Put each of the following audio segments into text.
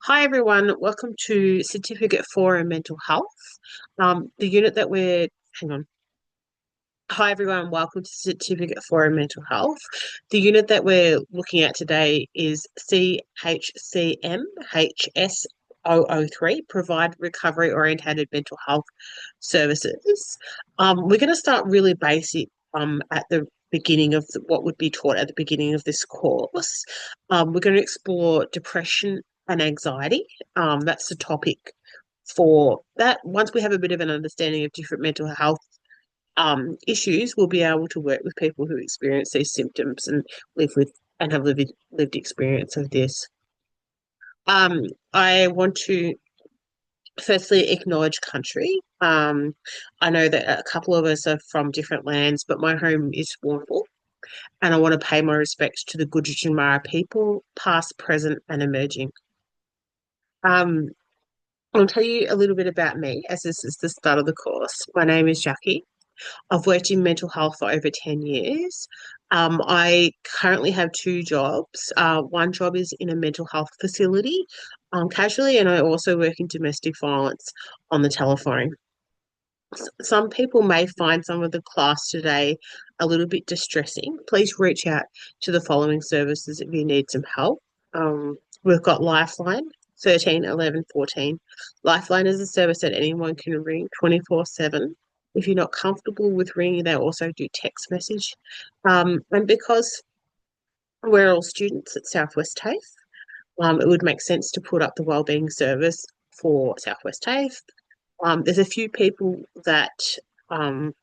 Hi everyone, welcome to Certificate 4 in Mental Health. The unit that we're, hang on. Hi everyone, welcome to Certificate 4 in Mental Health. The unit that we're looking at today is CHCM HS003, Provide Recovery Orientated Mental Health Services. We're going to start really basic at the beginning of what would be taught at the beginning of this course. We're going to explore depression and anxiety. That's the topic for that. Once we have a bit of an understanding of different mental health issues, we'll be able to work with people who experience these symptoms and live with and have lived experience of this. I want to firstly acknowledge country. I know that a couple of us are from different lands, but my home is Warrnambool, and I want to pay my respects to the Gunditjmara people, past, present, and emerging. Um, I'll tell you a little bit about me as this is the start of the course. My name is Jackie. I've worked in mental health for over 10 years. I currently have two jobs. One job is in a mental health facility, casually, and I also work in domestic violence on the telephone. Some people may find some of the class today a little bit distressing. Please reach out to the following services if you need some help. We've got Lifeline 13 11 14. Lifeline is a service that anyone can ring 24/7. If you're not comfortable with ringing, they also do text message. And because we're all students at Southwest TAFE, it would make sense to put up the wellbeing service for Southwest TAFE. There's a few people that um,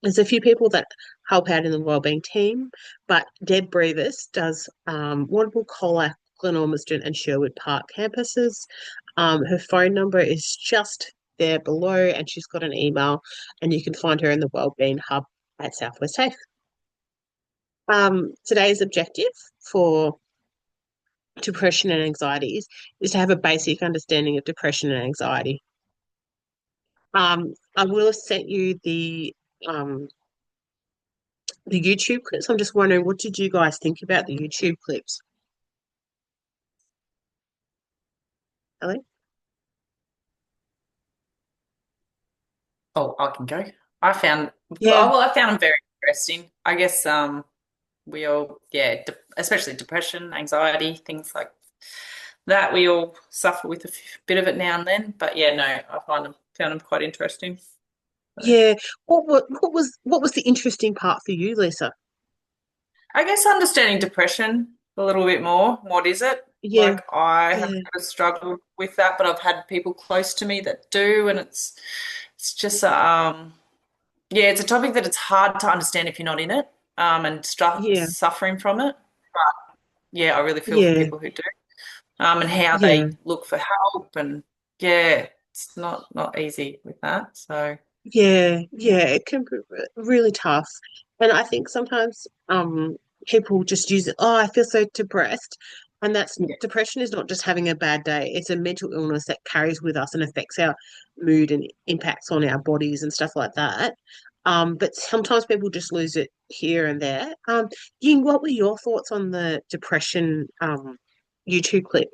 there's a few people that help out in the wellbeing team, but Deb Brevis does Warrnambool, Colac, Glenormiston, and Sherwood Park campuses. Her phone number is just there below, and she's got an email, and you can find her in the wellbeing hub at Southwest TAFE. Today's objective for depression and anxiety is to have a basic understanding of depression and anxiety. I will have sent you um, the YouTube clips. I'm just wondering, what did you guys think about the YouTube clips? Ellie? Oh, I can go. I found, Yeah, I found them very interesting. I guess we all, yeah, especially depression, anxiety, things like that. We all suffer with a bit of it now and then. But yeah, no, I found them quite interesting. So yeah. What was the interesting part for you, Lisa? I guess understanding depression a little bit more. What is it? Yeah, Like I have yeah, never struggled with that, but I've had people close to me that do, and it's just yeah, it's a topic that it's hard to understand if you're not in it, and yeah, suffering from it. But yeah, I really feel for yeah, people who do, and how yeah, they look for help, and yeah, it's not easy with that. So yeah, yeah. It can be really tough, and I think sometimes people just use it. Oh, I feel so depressed, and that's yeah, depression is not just having a bad day. It's a mental illness that carries with us and affects our mood and impacts on our bodies and stuff like that. But sometimes people just lose it here and there. Ying, what were your thoughts on the depression YouTube clip?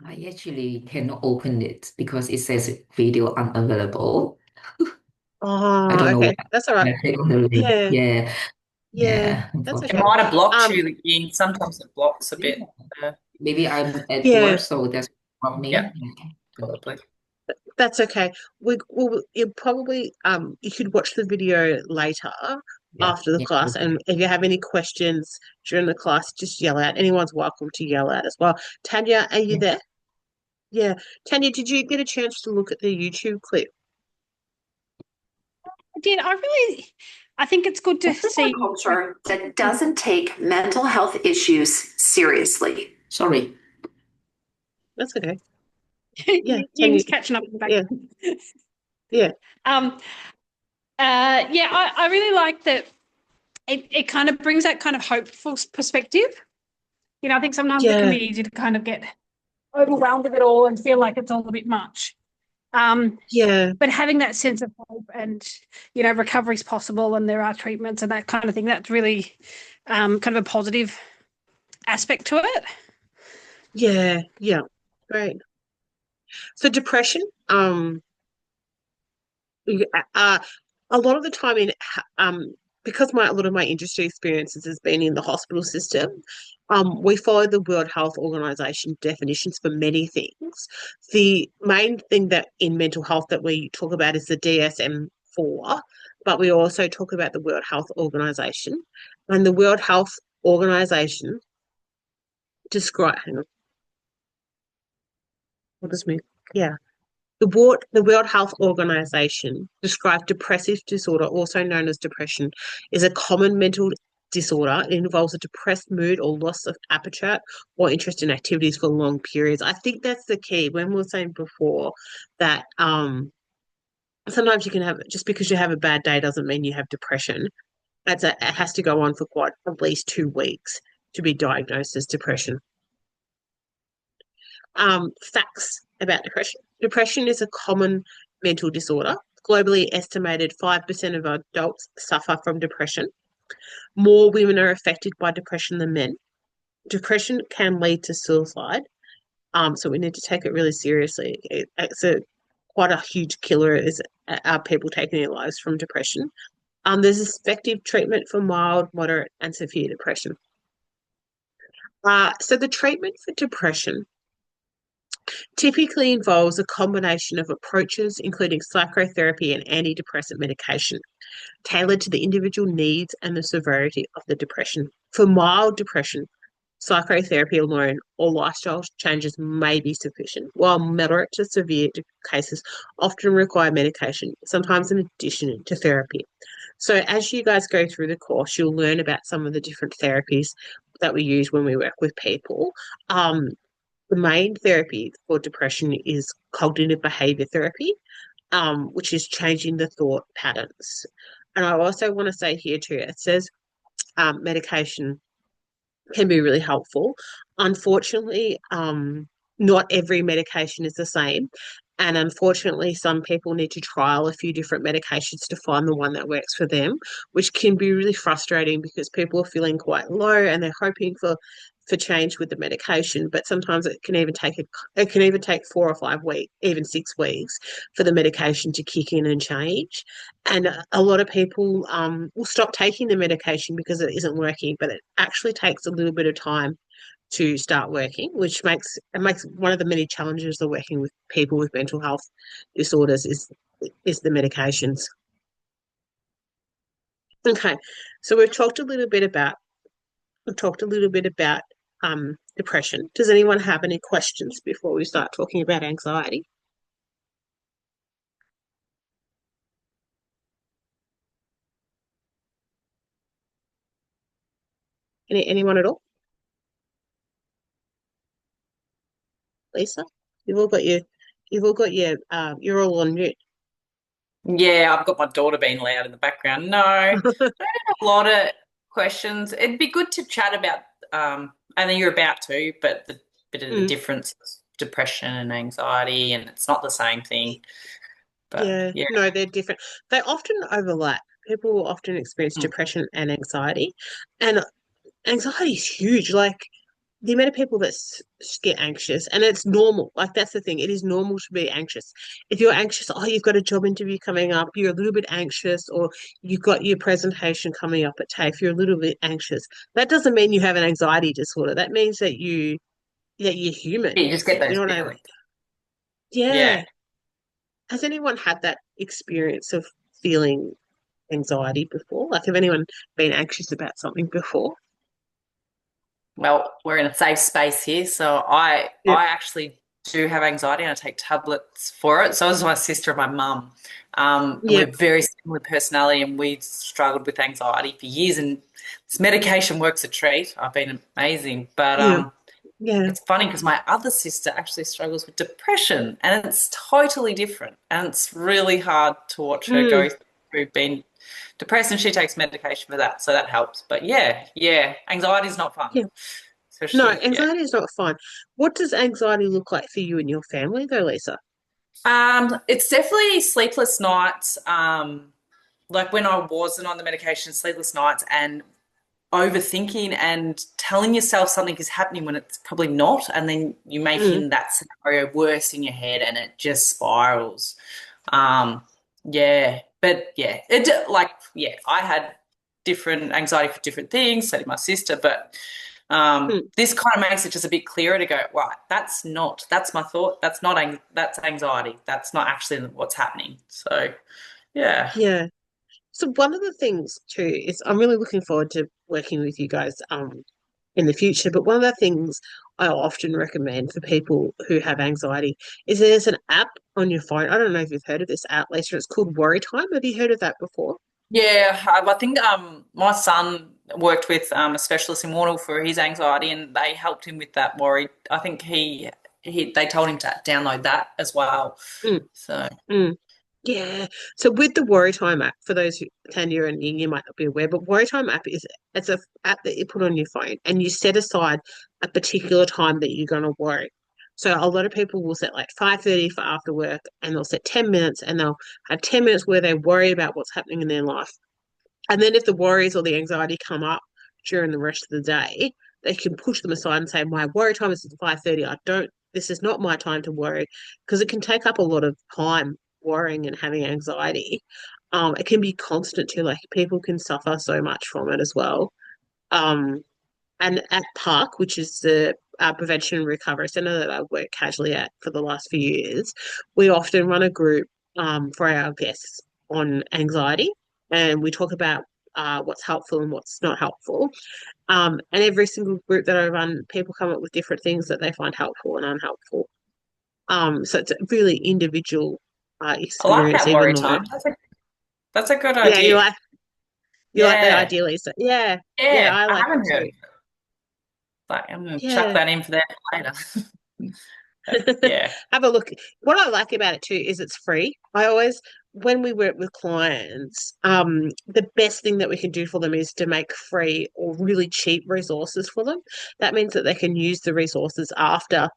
I actually cannot open it because it says video unavailable. I Oh, don't know okay, why. that's all right. I click on the link. Yeah, Yeah, yeah, yeah, that's it okay. unfortunately. might have blocked Um, you. Sometimes it blocks a Yeah. bit. Uh, Maybe I'm at yeah, work, so that's from yeah, me. Okay. probably. that's okay. Well, you probably you could watch the video later Yeah, after the yeah, class, okay. and if you have any questions during the class, just yell out. Anyone's welcome to yell out as well. Tanya, are you Yeah. there? Yeah, Tanya, did you get a chance to look at the YouTube clip? I did. I think it's good to This is a see. culture that doesn't take mental health issues seriously. Sorry. That's okay. Yeah, Tanya. Ying's catching up in the Yeah, background. yeah, Um, yeah, I really like that it kind of brings that kind of hopeful perspective. I think sometimes it can yeah, be easy to kind of get overwhelmed with it all and feel like it's all a bit much. Um, yeah, but having that sense of hope and, recovery is possible and there are treatments and that kind of thing, that's really kind of a positive aspect to it. Yeah, yeah, great. So depression, you- a lot of the time because a lot of my industry experiences has been in the hospital system, we follow the World Health Organization definitions for many things. The main thing that in mental health that we talk about is the DSM-4, but we also talk about the World Health Organization, and the World Health Organization describe. Hang on, what does me? Yeah. The World Health Organization described depressive disorder, also known as depression, is a common mental disorder. It involves a depressed mood or loss of appetite or interest in activities for long periods. I think that's the key. When we were saying before that sometimes you can have, just because you have a bad day doesn't mean you have depression. It has to go on for quite at least 2 weeks to be diagnosed as depression. Facts about depression. Depression is a common mental disorder. Globally estimated 5% of adults suffer from depression. More women are affected by depression than men. Depression can lead to suicide. So we need to take it really seriously. It's quite a huge killer is are people taking their lives from depression. There's effective treatment for mild, moderate, and severe depression. So the treatment for depression typically involves a combination of approaches, including psychotherapy and antidepressant medication, tailored to the individual needs and the severity of the depression. For mild depression, psychotherapy alone or lifestyle changes may be sufficient, while moderate to severe cases often require medication, sometimes in addition to therapy. So, as you guys go through the course, you'll learn about some of the different therapies that we use when we work with people. The main therapy for depression is cognitive behavior therapy, which is changing the thought patterns. And I also want to say here too, it says medication can be really helpful. Unfortunately, not every medication is the same. And unfortunately, some people need to trial a few different medications to find the one that works for them, which can be really frustrating because people are feeling quite low and they're hoping for change with the medication. But sometimes it can even take 4 or 5 weeks, even 6 weeks, for the medication to kick in and change. And a lot of people will stop taking the medication because it isn't working, but it actually takes a little bit of time to start working, which makes one of the many challenges of working with people with mental health disorders is the medications. Okay, so we've talked a little bit about depression. Does anyone have any questions before we start talking about anxiety? Anyone at all? Lisa, you've all got your you're all on mute. Yeah, I've got my daughter being loud in the background. No, I don't have a lot of questions. It'd be good to chat about, I think you're about to, but the bit of the difference, depression and anxiety, and it's not the same thing. But Yeah, yeah. no, they're different. They often overlap. People will often experience Mm. depression and anxiety, and anxiety is huge. Like the amount of people that get anxious, and it's normal. Like that's the thing. It is normal to be anxious. If you're anxious, oh, you've got a job interview coming up, you're a little bit anxious, or you've got your presentation coming up at TAFE, you're a little bit anxious. That doesn't mean you have an anxiety disorder. That means that you're human. You just get You those know what I mean? feelings. Yeah. Yeah. Has anyone had that experience of feeling anxiety before? Like, have anyone been anxious about something before? Well, we're in a safe space here, so Yep. I actually do have anxiety and I take tablets for it. So does my sister and my mum. And we're Yep. very similar personality and we struggled with anxiety for years and this medication works a treat. I've been amazing. But Yeah. Yeah. it's funny because my other sister actually struggles with depression and it's totally different. And it's really hard to watch her Mm. go through being depressed and she takes medication for that. So that helps. But yeah, anxiety is not fun. Yeah. No, Especially, yeah. anxiety is not fun. What does anxiety look like for you and your family, though, Lisa? It's definitely sleepless nights. Like when I wasn't on the medication, sleepless nights, and overthinking and telling yourself something is happening when it's probably not, and then you Mm. making that scenario worse in your head, and it just spirals. Um, yeah, but yeah, I had different anxiety for different things, so did my sister, but Mm. this kind of makes it just a bit clearer to go, right, that's my thought, that's anxiety, that's not actually what's happening. So yeah. Yeah. So one of the things too is I'm really looking forward to working with you guys in the future. But one of the things I often recommend for people who have anxiety is there's an app on your phone. I don't know if you've heard of this app, Lisa. It's called Worry Time. Have you heard of that before? Yeah, I think my son worked with a specialist in Warnell for his anxiety, and they helped him with that worry. I think they told him to download that as well. Mm, So mm. Yeah. So with the Worry Time app, for those who Tanya and Ying, you might not be aware, but Worry Time app it's a app that you put on your phone and you set aside a particular time that you're going to worry. So a lot of people will set like 5:30 for after work and they'll set 10 minutes and they'll have 10 minutes where they worry about what's happening in their life. And then if the worries or the anxiety come up during the rest of the day, they can push them aside and say, my worry time is at 5:30. This is not my time to worry, because it can take up a lot of time worrying and having anxiety. It can be constant too, like people can suffer so much from it as well. Um, and at Park, which is the prevention and recovery centre that I've worked casually at for the last few years, we often run a group for our guests on anxiety, and we talk about what's helpful and what's not helpful. And every single group that I run, people come up with different things that they find helpful and unhelpful. So it's a really individual I like experience, that even worry though, time. That's a good yeah, idea. you like that Yeah, idea, Lisa. Yeah, yeah, yeah. I I like it haven't heard of too. it. Like, I'm gonna chuck Yeah. that in for that later. Yeah. Have a look. What I like about it too is it's free. I always, when we work with clients, the best thing that we can do for them is to make free or really cheap resources for them. That means that they can use the resources after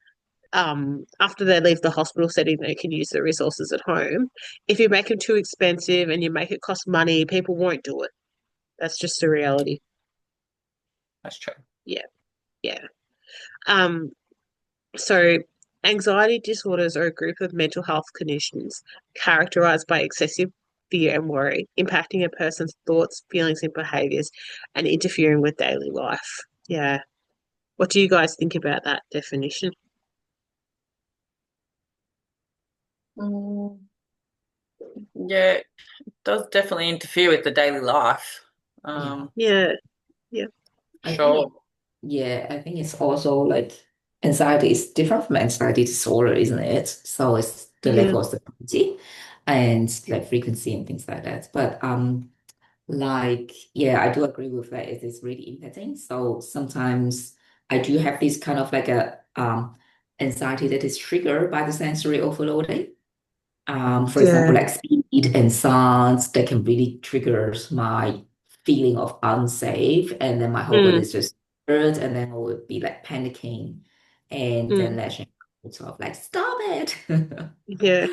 they leave the hospital setting, they can use the resources at home. If you make them too expensive and you make it cost money, people won't do it. That's just the reality. That's true. Yeah, yeah. Um, So, anxiety disorders are a group of mental health conditions characterized by excessive fear and worry, impacting a person's thoughts, feelings, and behaviors, and interfering with daily life. Yeah. What do you guys think about that definition? Mm, yeah, it does definitely interfere with the daily life. Yeah. Yeah, yeah, I think Sure. I think it's also like anxiety is different from anxiety disorder, isn't it? So it's the yeah, level of severity and like frequency and things like that. But like yeah, I do agree with that. It is really impacting. So sometimes I do have this kind of like a anxiety that is triggered by the sensory overloading. For example, yeah. like speed and sounds that can really trigger my feeling of unsafe, and then my whole body Mm, is just hurt, and then I would be like panicking, and then mm, lashing out, sort of like stop it. yeah.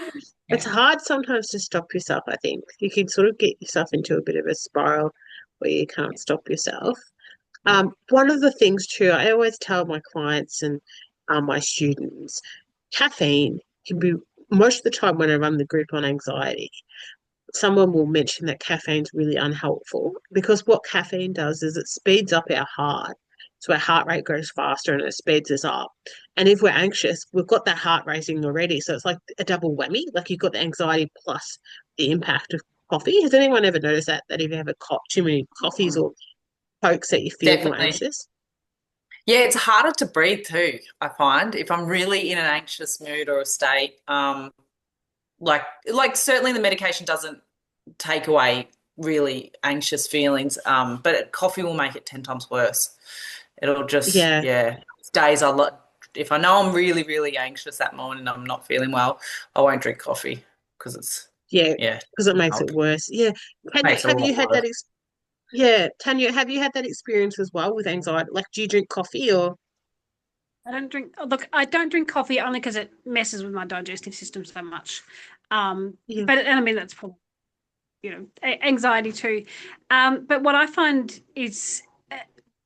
It's Yeah, hard sometimes to stop yourself, I think. You can sort of get yourself into a bit of a spiral where you can't stop yourself. yeah, One of the things too, I always tell my clients and my students, caffeine can be most of the time when I run the group on anxiety, someone will mention that caffeine's really unhelpful because what caffeine does is it speeds up our heart. So our heart rate goes faster and it speeds us up. And if we're anxious, we've got that heart racing already. So it's like a double whammy. Like you've got the anxiety plus the impact of coffee. Has anyone ever noticed that if you have too many coffees or Cokes that you feel more Definitely. anxious? Yeah, it's harder to breathe too, I find, if I'm really in an anxious mood or a state. Like certainly the medication doesn't take away really anxious feelings, but coffee will make it 10 times worse. It'll just, Yeah, yeah, days if I know I'm really, really anxious that morning, I'm not feeling well, I won't drink coffee because yeah, yeah, because it doesn't makes it help. worse. Yeah. Makes it a Have you lot had worse. yeah, Tanya, have you had that experience as well with anxiety? Like, do you drink coffee or? I don't drink. Look, I don't drink coffee only because it messes with my digestive system so much. Yeah. But and I mean that's probably anxiety too. But what I find is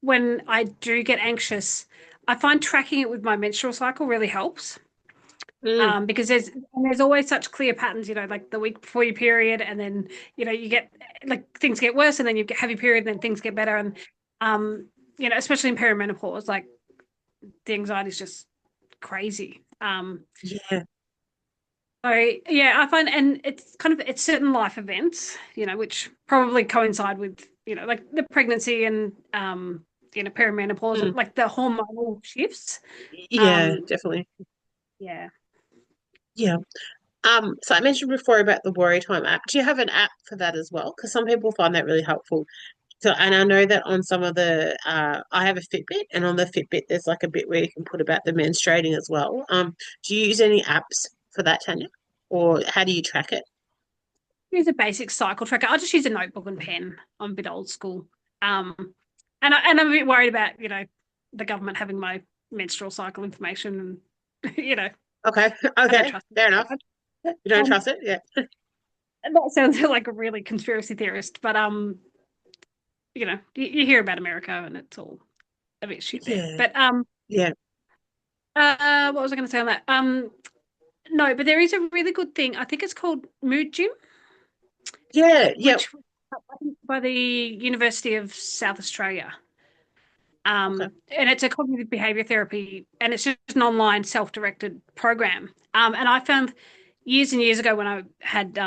when I do get anxious, I find tracking it with my menstrual cycle really helps. Mm, Because there's always such clear patterns, like the week before your period, and then you get like things get worse, and then have your period, and then things get better, and um, especially in perimenopause, like the anxiety is just crazy. yeah. So yeah, I find, and it's certain life events, which probably coincide with, like the pregnancy and perimenopause, Mm, like the hormonal shifts. yeah, Um, definitely. yeah. Yeah. So I mentioned before about the Worry Time app. Do you have an app for that as well? Because some people find that really helpful. So, and I know that on some of I have a Fitbit, and on the Fitbit, there's like a bit where you can put about the menstruating as well. Do you use any apps for that, Tanya? Or how do you track it? Use a basic cycle tracker. I just use a notebook and pen. I'm a bit old school. Um, and I'm a bit worried about, the government having my menstrual cycle information, and Okay, I don't okay, trust fair it. enough. You don't Um, trust it? Yeah. that sounds like a really conspiracy theorist, but you hear about America and it's all a bit shit there. Yeah, But yeah, what was I going to say on that? No, but there is a really good thing. I think it's called Mood Gym, yeah, yeah. which was by the University of South Australia. Okay. And it's a cognitive behavior therapy, and it's just an online self-directed program. And I found years and years ago when I had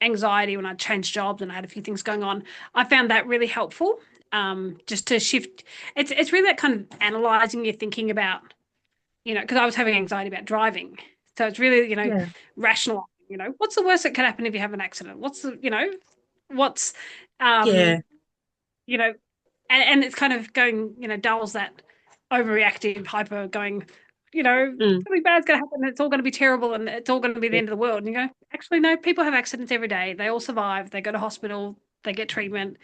anxiety, when I changed jobs and I had a few things going on, I found that really helpful. Just to shift, it's really that kind of analyzing your thinking about, because I was having anxiety about driving. So it's really, Yeah, rationalizing, what's the worst that could happen if you have an accident? What's, yeah, um, you know, and it's kind of going, dulls that overreactive, hyper going, mm, something bad's going to happen. It's all going to be terrible, and it's all going to be the yeah, end of the world. And you go, actually, no, people have accidents every day. They all survive. They go to hospital. They get treatment.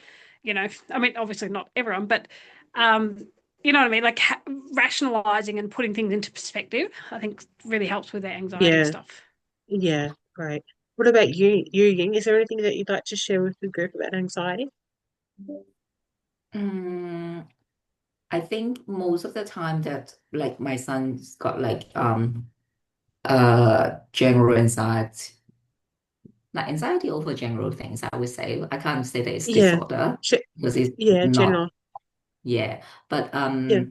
I mean, obviously not everyone, but um, you know what I mean? Like rationalizing and putting things into perspective, I think really helps with their anxiety yeah, stuff. yeah. Great. What about you, Ying? Is there anything that you'd like to share with the group about anxiety? Mm, I think most of the time that like my son's got like general anxiety, like anxiety over general things, I would say. I can't say that it's Yeah, disorder sh because it's yeah, not, general. yeah. But Yeah,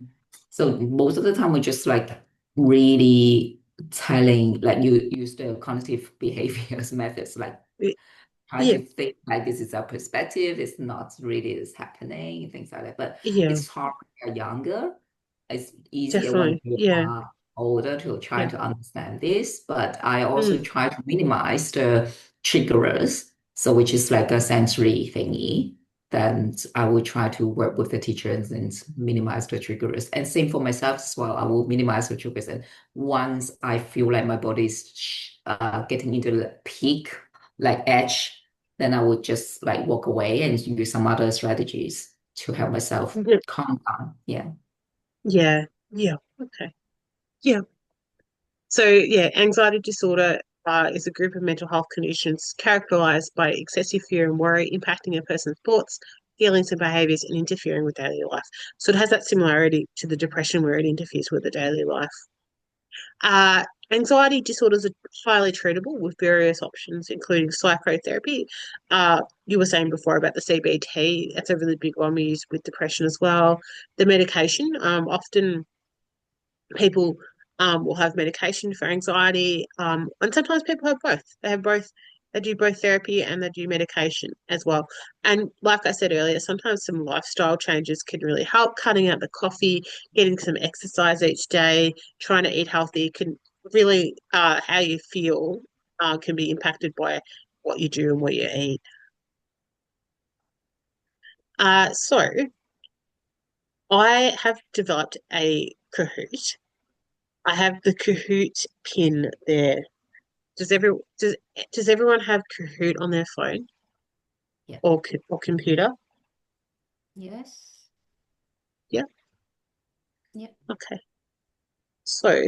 so most of the time we just like really telling, like you use the cognitive behaviors methods, like y- try yeah, to think like this is our perspective, it's not really is happening, things like that. But yeah, it's hard when you're younger. It's easier when definitely. you Yeah, are older to try yeah, to understand this. But I also mm, try to minimize the triggerers, so which is like a sensory thingy. Then I will try to work with the teachers and minimize the triggers. And same for myself as well. I will minimize the triggers. And once I feel like my body is getting into the peak, like edge, then I would just like walk away and use some other strategies to help myself yeah, calm down. Yeah. yeah, yeah. Okay. Yeah. So, yeah, anxiety disorder is a group of mental health conditions characterized by excessive fear and worry impacting a person's thoughts, feelings, and behaviors and interfering with daily life. So it has that similarity to the depression where it interferes with the daily life. Uh, Anxiety disorders are highly treatable with various options, including psychotherapy. You were saying before about the CBT. That's a really big one we use with depression as well. The medication, often people will have medication for anxiety, and sometimes people have both. They have both. They do both therapy and they do medication as well. And like I said earlier, sometimes some lifestyle changes can really help. Cutting out the coffee, getting some exercise each day, trying to eat healthy can really how you feel can be impacted by what you do and what you eat. So I have developed a Kahoot. I have the Kahoot pin there. Does every does everyone have Kahoot on their phone Yeah. or computer? Yes. Yeah. Yeah. Okay. So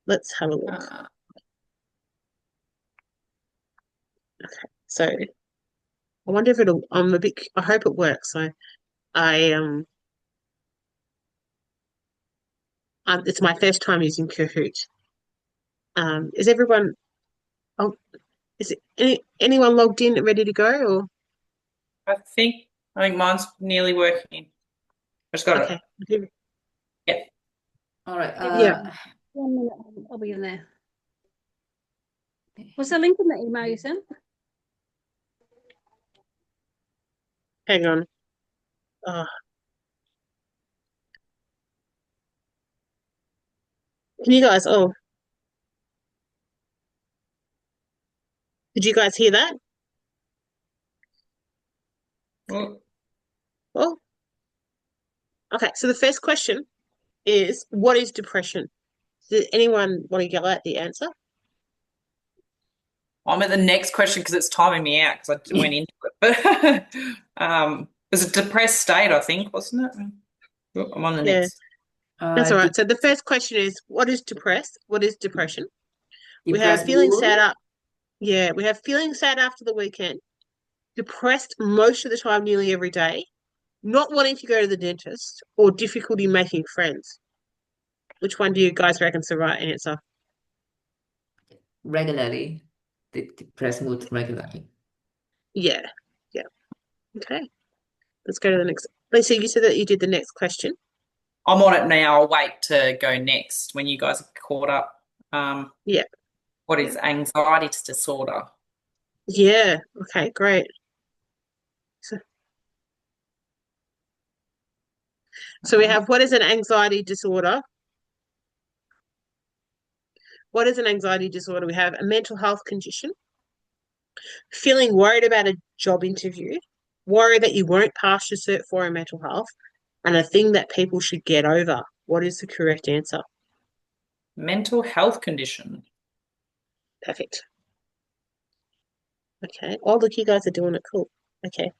let's have a look. Okay. So I wonder if it'll. I hope it works. I it's my first time using Kahoot. Is everyone? Oh, is it anyone logged in and ready to go? Or I think mine's nearly working. I just got it. okay, Yeah. All right. Yeah. 1 minute, I'll be in there. Was the link in the email you sent? hang on. Oh, can you guys? Oh, did you guys hear that? Well, Oh, okay. So the first question is, what is depression? Does anyone want to get at the answer? I'm at the next question because it's timing me out because I went into it. But it was a depressed state, I think, wasn't it? Oh, I'm on the Yeah. next. That's all right. So the first question is, what is depressed? What is depression? We have Depressed feeling mood. sad up. Yeah, we have feeling sad after the weekend, depressed most of the time, nearly every day, not wanting to go to the dentist, or difficulty making friends. Which one do you guys reckon's the right answer? Regularly. The depressed mood regularly. Yeah. Yeah. Okay. Let's go to the next. Lisa, you said that you did the next question. I'm on it now. I'll wait to go next when you guys are caught up. Yeah. What is anxiety disorder? Yeah. Okay, great. So we have, what is an anxiety disorder? What is an anxiety disorder? We have a mental health condition, feeling worried about a job interview, worry that you won't pass your Cert 4 in mental health, and a thing that people should get over. What is the correct answer? Mental health condition. Perfect. Okay. Oh, look, you guys are doing it. Cool. Okay.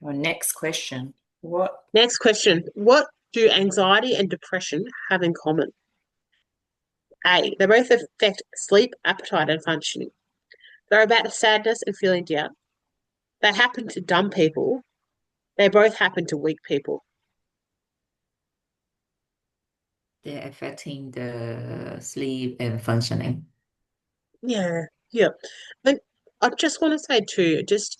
Our next question. What? Next question. What do anxiety and depression have in common? A, they both affect sleep, appetite, and functioning. They're about sadness and feeling down. They happen to dumb people. They both happen to weak people. They're affecting the sleep and functioning. Yeah, yeah. And I just want to say too, just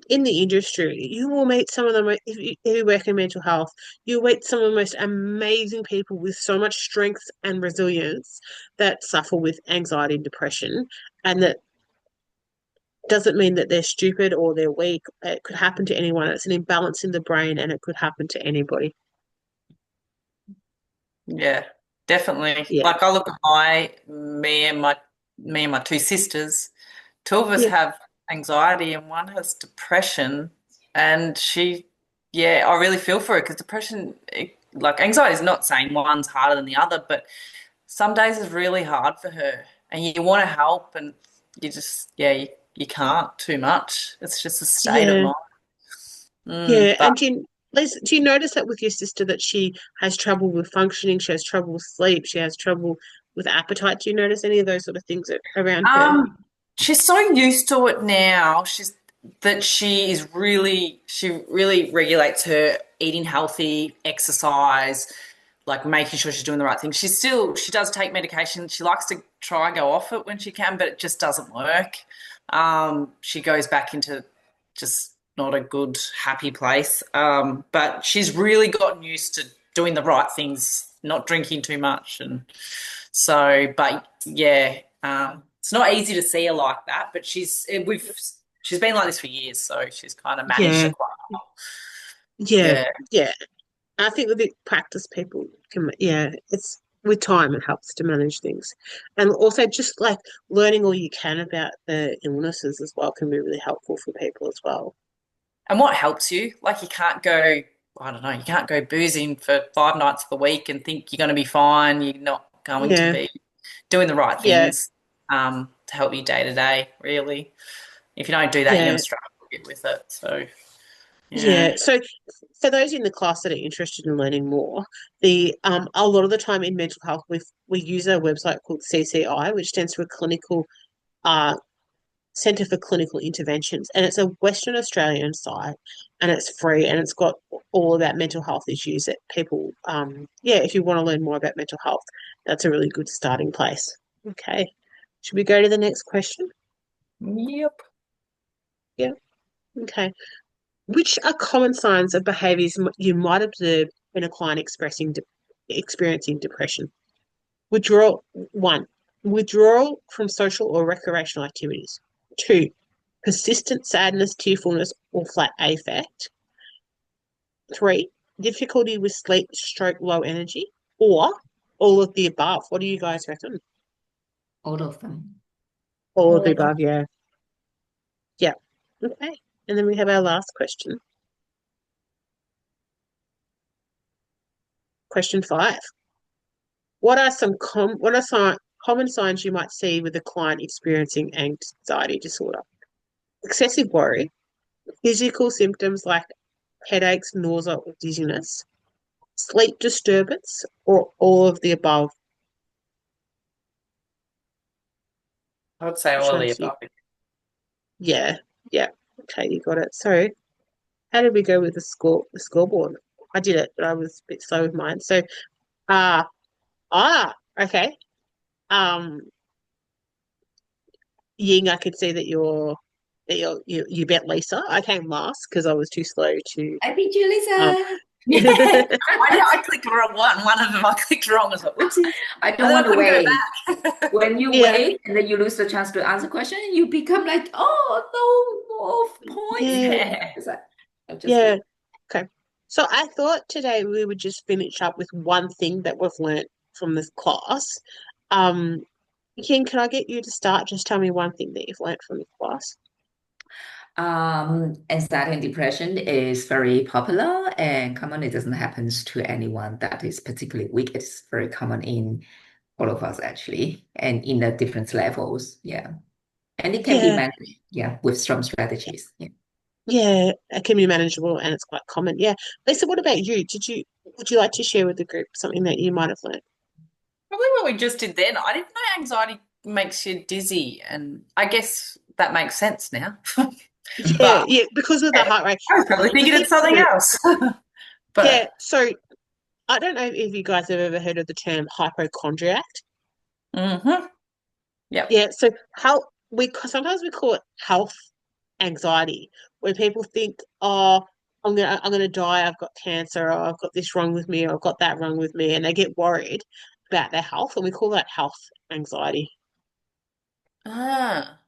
in the industry, you will meet some of the if you work in mental health, you'll meet some of the most amazing people with so much strength and resilience that suffer with anxiety and depression, and that doesn't mean that they're stupid or they're weak. It could happen to anyone. It's an imbalance in the brain, and it could happen to anybody. Yeah, definitely. Yeah, Like I look at me and my two sisters. Two of us yeah, have anxiety and one has depression. And yeah, I really feel for her because depression, like anxiety is not saying one's harder than the other, but some days is really hard for her. And you want to help and you just, yeah, you can't too much. It's just a state of yeah, mind. yeah. But And Lisa, do you notice that with your sister that she has trouble with functioning, she has trouble with sleep, she has trouble with appetite? Do you notice any of those sort of things around her? she's so used to it now. She really regulates her eating healthy, exercise, like making sure she's doing the right thing. She does take medication. She likes to try and go off it when she can, but it just doesn't work. She goes back into just not a good, happy place. But she's really gotten used to doing the right things, not drinking too much. And so, but yeah, it's not easy to see her like that, but she's been like this for years, so she's kind of managed Yeah, it quite well. yeah, Yeah. yeah. I think with the practice, people can, yeah, it's with time, it helps to manage things. And also just like learning all you can about the illnesses as well can be really helpful for people as well. And what helps you? Like you can't go, I don't know, you can't go boozing for 5 nights of the week and think you're going to be fine. You're not going to Yeah, be doing the right yeah, things to help you day to day, really. If you don't do that, you're going yeah, to struggle a bit with it. So, yeah. yeah. So for those in the class that are interested in learning more, the a lot of the time in mental health we use a website called CCI, which stands for Clinical uh Centre for Clinical Interventions, and it's a Western Australian site, and it's free, and it's got all about mental health issues that people, if you want to learn more about mental health, that's a really good starting place. Okay, should we go to the next question? Yep. Yeah. Okay. Which are common signs of behaviours you might observe in a client experiencing depression? Withdrawal, 1, withdrawal from social or recreational activities. 2, persistent sadness, tearfulness, or flat affect. 3, difficulty with sleep, stroke, low energy, or all of the above. What do you guys reckon? All of them. All of All the of them. above, yeah. Yeah. Okay. And then we have our last question. Question 5. What are some common signs you might see with a client experiencing anxiety disorder? Excessive worry, physical symptoms like headaches, nausea, or dizziness, sleep disturbance, or all of the above? I would say Which all of the one's you? above. Yeah, yeah. Okay, you got it. So, how did we go with the scoreboard? I did it, but I was a bit slow with mine. So, uh, okay. Um, Ying, I could see that you bet Lisa. I came last because I was too slow to I beat you, um Lisa. I clicked the wrong one. One of them I clicked wrong. I was like, whoopsies. I And don't then I want to couldn't go wait. back. When you yeah, wait and then you lose the chance to answer question, you become like, oh, no more points. yeah, It's like, I'm just yeah. kidding. Okay. So I thought today we would just finish up with one thing that we've learnt from this class. Um, King, can I get you to start? Just tell me one thing that you've learnt from this class. Anxiety and depression is very popular and common. It doesn't happen to anyone that is particularly weak. It's very common in all of us actually, and in the different levels. Yeah. And it can be Yeah, managed, yeah, with some strategies. Yeah. yeah, it can be manageable and it's quite common. Yeah. Lisa, what about you? Would you like to share with the group something that you might have learnt? Probably what we just did then. I didn't know anxiety makes you dizzy, and I guess that makes sense now. Yeah, But yeah, because of the yeah, heart rate. I was probably The thinking thing it's something is, else. yeah, But so I don't know if you guys have ever heard of the term hypochondriac. hmm yep. Yeah, so how sometimes we call it health anxiety, where people think, oh, I'm gonna die, I've got cancer, or I've got this wrong with me, or I've got that wrong with me, and they get worried about their health, and we call that health anxiety. Ah.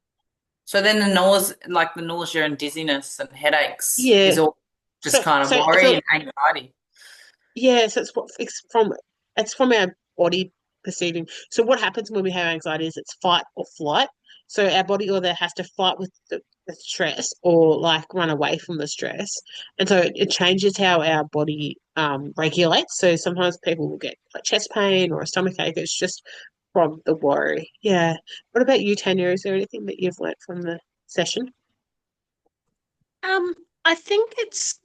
So then the nausea and dizziness and headaches Yeah. is all just So kind of so worry so and anxiety. yeah, so it's from our body perceiving. So what happens when we have anxiety is it's fight or flight. So our body either has to fight with the stress or like run away from the stress. And so it changes how our body regulates. So sometimes people will get like chest pain or a stomach ache. It's just from the worry. Yeah. What about you, Tanya? Is there anything that you've learnt from the session? I think it's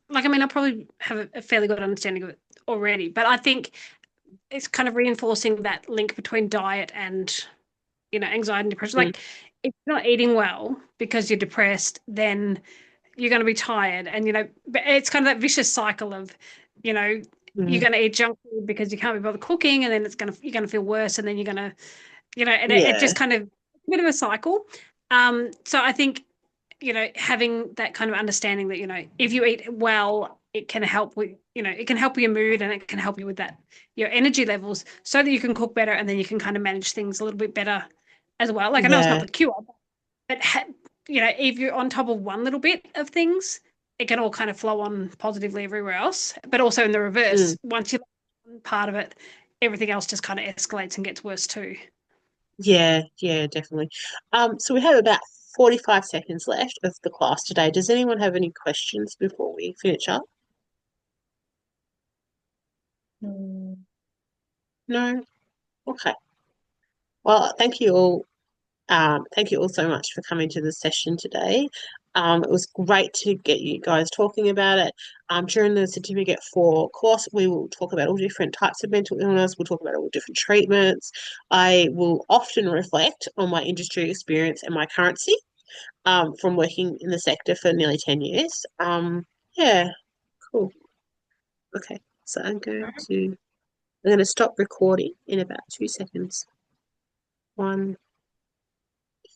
like, I mean, I probably have a fairly good understanding of it already, but I think it's kind of reinforcing that link between diet and, anxiety and depression. Mm, Like, if you're not eating well because you're depressed, then you're going to be tired. And, but it's kind of that vicious cycle of, you're mm, going to eat junk food because you can't be bothered cooking, and then you're going to feel worse, and then you're going to, and it yeah. just kind of a bit of a cycle. So I think, having that kind of understanding that, if you eat well, it can help with, it can help your mood, and it can help you with that, your energy levels, so that you can cook better, and then you can kind of manage things a little bit better as well. Like, I know it's not Yeah. the cure, but if you're on top of one little bit of things, it can all kind of flow on positively everywhere else. But also in the reverse, Mm. once you're part of it, everything else just kind of escalates and gets worse too. Yeah, yeah, definitely. So we have about 45 seconds left of the class today. Does anyone have any questions before we finish up? No? Okay. Well, thank you all Thank you all so much for coming to the session today. It was great to get you guys talking about it. During the Certificate 4 course, we will talk about all different types of mental illness. We'll talk about all different treatments. I will often reflect on my industry experience and my currency from working in the sector for nearly 10 years. Yeah, cool. Okay, so I'm going to stop recording in about 2 seconds. 1.